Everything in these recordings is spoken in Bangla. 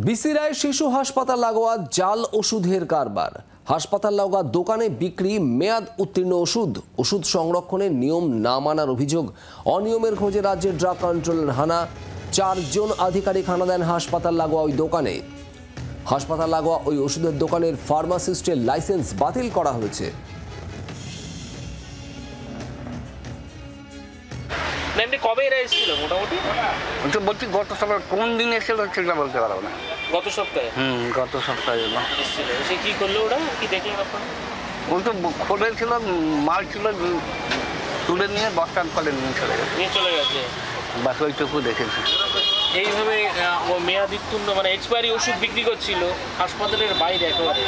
বিসিরায় শিশু হাসপাতাল লাগোয়া জাল ওষুধের কারবার। হাসপাতাল লাগোয়া দোকানে বিক্রি মেয়াদ উত্তীর্ণ ওষুধ সংরক্ষণের নিয়ম না মানার অভিযোগ। অনিয়মের খোঁজে রাজ্যের ড্রাগ কন্ট্রোলের হানা। 4 জন আধিকারিক হানা দেন হাসপাতাল লাগোয়া ওই দোকানে। হাসপাতাল লাগোয়া ওই ওষুধের দোকানের ফার্মাসিস্টের লাইসেন্স বাতিল করা হয়েছে। কবে এরা এসেছিল মোটামুটি? বলছি গত সপ্তাহে কোন দিন এসেছিল সেটা বলতে পারবো না। গত সপ্তাহে? গত সপ্তাহে এসেছিল। সে কি করলো ওরা, কি দেখলেন আপনারা? ওই তো খোলেছিল, মাল ছিল, তুলে নিয়ে বস্তা করে নিয়ে চলে গেছে। বাস ওইটুকু দেখেছি। এইভাবে মেয়াদ উত্তীর্ণ মানে এক্সপায়ারি ওষুধ বিক্রি করছিল হাসপাতালের বাইরে। একেবারে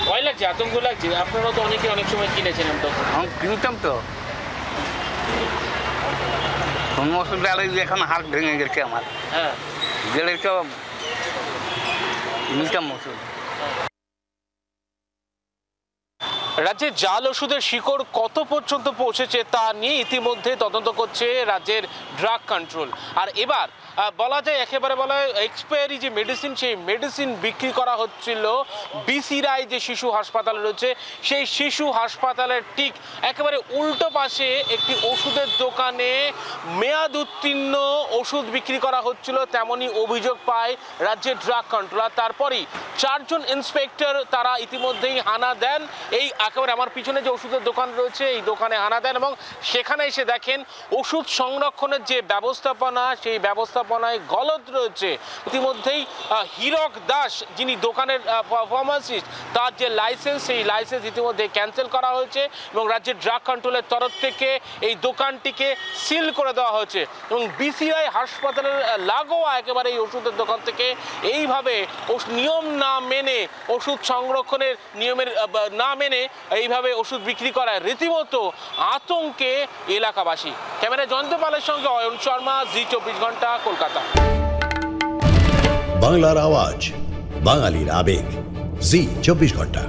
ভয় লাগছে, আতঙ্ক লাগছে। আপনারা তো অনেকে অনেক সময় কিনেছিলেন, তখন কিনতাম তো। ওষুধ এখন হাত ভেঙে গেছে আমার। হ্যাঁ, গেলে তো নিতাম ওষুধ। রাজ্যে জাল ওষুধের শিকড় কত পর্যন্ত পৌঁছেছে তা নিয়ে ইতিমধ্যে তদন্ত করছে রাজ্যের ড্রাগ কন্ট্রোল। আর এবার বলা যায়, একেবারে বলা হয় এক্সপায়ারি যে মেডিসিন, সেই মেডিসিন বিক্রি করা হচ্ছিল বিসিরায় যে শিশু হাসপাতাল রয়েছে, সেই শিশু হাসপাতালের ঠিক একেবারে উল্টো পাশে একটি ওষুধের দোকানে মেয়াদ উত্তীর্ণ ওষুধ বিক্রি করা হচ্ছিল, তেমনই অভিযোগ পায় রাজ্যের ড্রাগ কন্ট্রোল। আর তারপরেই 4 জন ইন্সপেক্টর তারা ইতিমধ্যেই হানা দেন এই একেবারে আমার পিছনে যে ওষুধের দোকান রয়েছে এই দোকানে হানা দেন, এবং সেখানে এসে দেখেন ওষুধ সংরক্ষণের যে ব্যবস্থাপনা, সেই ব্যবস্থাপনায় গলদ রয়েছে। ইতিমধ্যেই হীরক দাস, যিনি দোকানের ফার্মাসিস্ট, তার যে লাইসেন্স, সেই লাইসেন্স ইতিমধ্যে ক্যান্সেল করা হয়েছে এবং রাজ্যের ড্রাগ কন্ট্রোলের তরফ থেকে এই দোকানটিকে সিল করে দেওয়া হয়েছে। এবং বিসিআই হাসপাতালের লাগোয়া একেবারে এই ওষুধের দোকান থেকে এইভাবে নিয়ম না মেনে, ওষুধ সংরক্ষণের নিয়মের না মেনে এইভাবে ওষুধ বিক্রি করায় রীতিমতো আতঙ্কে এলাকাবাসী। ক্যামেরা জয়ন্ত পালের সঙ্গে অয়ন শর্মা, জি24 ঘন্টা, কলকাতা। বাংলার আওয়াজ, বাঙালির আবেগ, জি24 ঘন্টা।